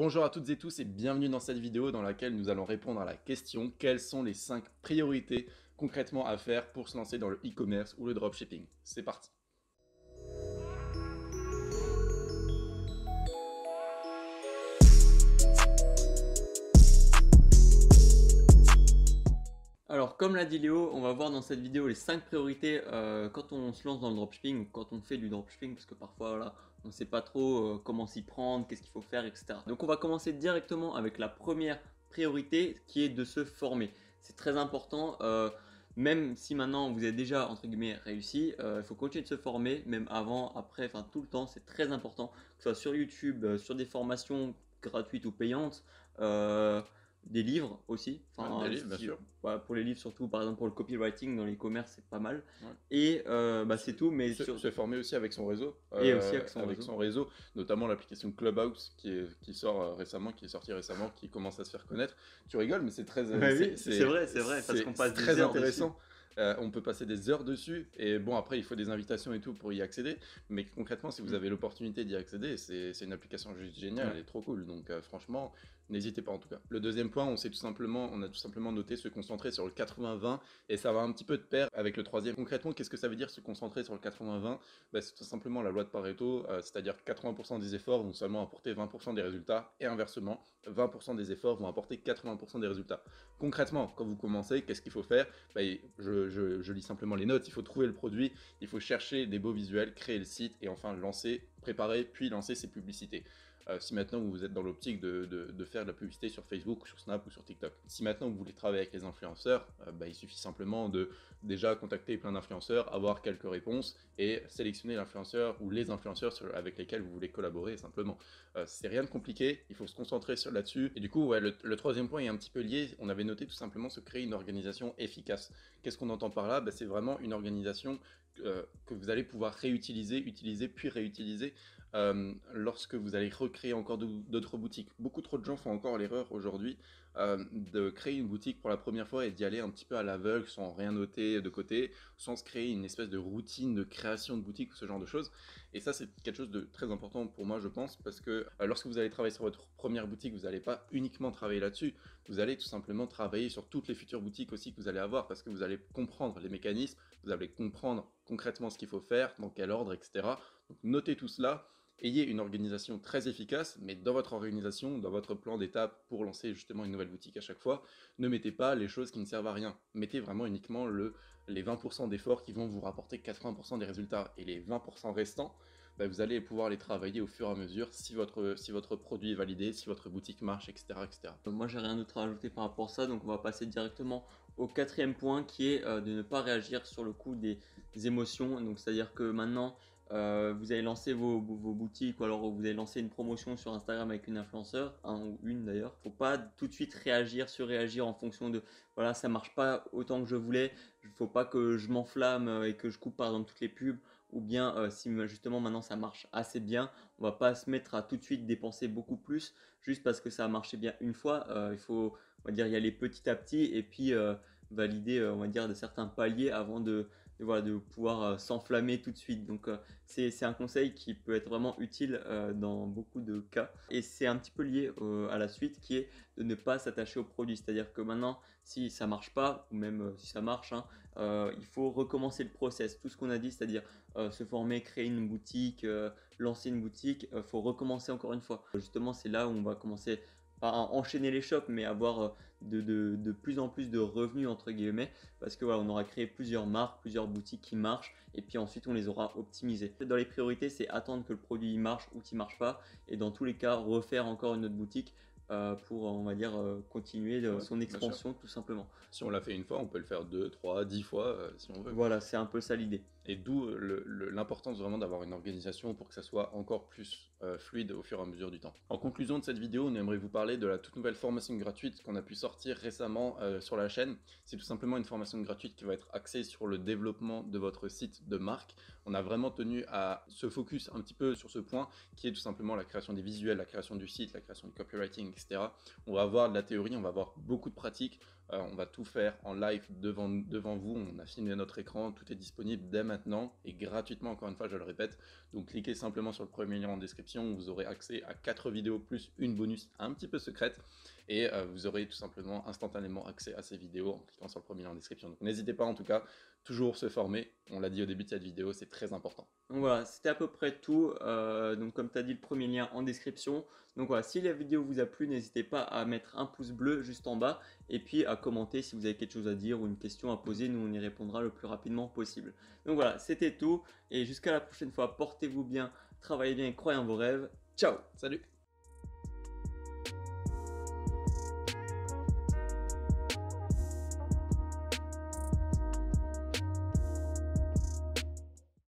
Bonjour à toutes et tous et bienvenue dans cette vidéo dans laquelle nous allons répondre à la question: quelles sont les 5 priorités concrètement à faire pour se lancer dans le e-commerce ou le dropshipping? C'est parti. Alors, comme l'a dit Léo, on va voir dans cette vidéo les 5 priorités quand on se lance dans le dropshipping ou quand on fait du dropshipping, parce que parfois voilà, on ne sait pas trop comment s'y prendre, qu'est-ce qu'il faut faire, etc. Donc on va commencer directement avec la première priorité qui est de se former. C'est très important, même si maintenant vous êtes déjà entre guillemets réussi, il faut continuer de se former, même avant, après, enfin tout le temps, c'est très important, que ce soit sur YouTube, sur des formations gratuites ou payantes. Des livres aussi, Ouais, des livres, bien sûr. pour les livres surtout, par exemple pour le copywriting dans l'e-commerce c'est pas mal. Ouais. Et c'est tout, mais Se former aussi avec son réseau, et aussi avec son réseau. notamment l'application Clubhouse qui sort récemment, qui est sortie récemment, qui commence à se faire connaître. Tu rigoles, mais c'est très, Oui, c'est vrai, parce qu'on passe des très heures intéressant. On peut passer des heures dessus, et bon, après il faut des invitations et tout pour y accéder, mais concrètement si vous avez l'opportunité d'y accéder, c'est une application juste géniale, Ouais. elle est trop cool, donc franchement n'hésitez pas en tout cas. Le deuxième point, on a tout simplement noté se concentrer sur le 80-20, et ça va un petit peu de pair avec le troisième. Concrètement, qu'est-ce que ça veut dire se concentrer sur le 80-20? C'est tout simplement la loi de Pareto, c'est-à-dire 80% des efforts vont seulement apporter 20% des résultats, et inversement, 20% des efforts vont apporter 80% des résultats. Concrètement, quand vous commencez, qu'est-ce qu'il faut faire? Je lis simplement les notes, il faut trouver le produit, il faut chercher des beaux visuels, créer le site, et enfin lancer, préparer, puis lancer ses publicités. Si maintenant vous êtes dans l'optique de faire de la publicité sur Facebook, sur Snap ou sur TikTok. Si maintenant vous voulez travailler avec les influenceurs, il suffit simplement de déjà contacter plein d'influenceurs, avoir quelques réponses et sélectionner l'influenceur ou les influenceurs avec lesquels vous voulez collaborer simplement. C'est rien de compliqué, il faut se concentrer là-dessus. Et du coup, ouais, le troisième point est un petit peu lié, on avait noté tout simplement se créer une organisation efficace. Qu'est-ce qu'on entend par là? C'est vraiment une organisation que vous allez pouvoir réutiliser, utiliser puis réutiliser lorsque vous allez recréer encore d'autres boutiques. Beaucoup trop de gens font encore l'erreur aujourd'hui de créer une boutique pour la première fois et d'y aller un petit peu à l'aveugle sans rien noter de côté, sans se créer une espèce de routine de création de boutique ou ce genre de choses. Et ça, c'est quelque chose de très important pour moi, je pense, parce que lorsque vous allez travailler sur votre première boutique, vous n'allez pas uniquement travailler là-dessus, vous allez tout simplement travailler sur toutes les futures boutiques aussi que vous allez avoir, parce que vous allez comprendre les mécanismes, vous allez comprendre concrètement ce qu'il faut faire, dans quel ordre, etc. Donc notez tout cela. Ayez une organisation très efficace, mais dans votre organisation, dans votre plan d'étape pour lancer justement une nouvelle boutique à chaque fois, ne mettez pas les choses qui ne servent à rien. Mettez vraiment uniquement les 20% d'efforts qui vont vous rapporter 80% des résultats. Et les 20% restants, vous allez pouvoir les travailler au fur et à mesure si votre produit est validé, si votre boutique marche, etc. etc. Moi j'ai rien d'autre à ajouter par rapport à ça, donc on va passer directement au quatrième point qui est de ne pas réagir sur le coup des émotions. Donc c'est à dire que maintenant vous avez lancé vos boutiques, ou alors vous avez lancé une promotion sur Instagram avec une influenceur, un ou une d'ailleurs. Faut pas tout de suite réagir, surréagir en fonction de voilà, ça marche pas autant que je voulais, faut pas que je m'enflamme et que je coupe par exemple toutes les pubs, ou bien si justement maintenant ça marche assez bien, on va pas se mettre à tout de suite dépenser beaucoup plus juste parce que ça a marché bien une fois. Il faut, on va dire, y aller petit à petit et puis valider, on va dire, de certains paliers avant voilà, de pouvoir s'enflammer tout de suite. Donc c'est un conseil qui peut être vraiment utile dans beaucoup de cas. Et c'est un petit peu lié à la suite qui est de ne pas s'attacher au produit. C'est-à-dire que maintenant, si ça marche pas, ou même si ça marche, hein, il faut recommencer le process. Tout ce qu'on a dit, c'est-à-dire se former, créer une boutique, lancer une boutique, faut recommencer encore une fois. Justement, c'est là où on va commencer pas à enchaîner les shops, mais avoir de plus en plus de revenus entre guillemets, parce que voilà, on aura créé plusieurs marques, plusieurs boutiques qui marchent, et puis ensuite on les aura optimisées. Dans les priorités, c'est attendre que le produit marche ou qu'il marche pas, et dans tous les cas refaire encore une autre boutique pour, on va dire, continuer Ouais, son bien sûr. expansion tout simplement. Si on l'a fait une fois, on peut le faire 2, 3, 10 fois si on veut. Voilà, c'est un peu ça l'idée. Et d'où l'importance vraiment d'avoir une organisation pour que ça soit encore plus fluide au fur et à mesure du temps. En conclusion de cette vidéo, on aimerait vous parler de la toute nouvelle formation gratuite qu'on a pu sortir récemment sur la chaîne. C'est tout simplement une formation gratuite qui va être axée sur le développement de votre site de marque. On a vraiment tenu à se focus un petit peu sur ce point qui est tout simplement la création des visuels, la création du site, la création du copywriting, etc. On va avoir de la théorie, on va avoir beaucoup de pratiques. On va tout faire en live devant vous. On a filmé notre écran, tout est disponible dès maintenant et gratuitement, encore une fois, je le répète. Donc cliquez simplement sur le premier lien en description, vous aurez accès à 4 vidéos plus une bonus un petit peu secrète et vous aurez tout simplement instantanément accès à ces vidéos en cliquant sur le premier lien en description. Donc n'hésitez pas en tout cas, toujours se former, on l'a dit au début de cette vidéo, c'est très important. Donc voilà, c'était à peu près tout. Donc comme tu as dit, le premier lien en description. Donc voilà, si la vidéo vous a plu, n'hésitez pas à mettre un pouce bleu juste en bas et puis à commenter si vous avez quelque chose à dire ou une question à poser. Nous, on y répondra le plus rapidement possible. Donc voilà, c'était tout et jusqu'à la prochaine fois, portez-vous bien, travaillez bien et croyez en vos rêves. Ciao! Salut!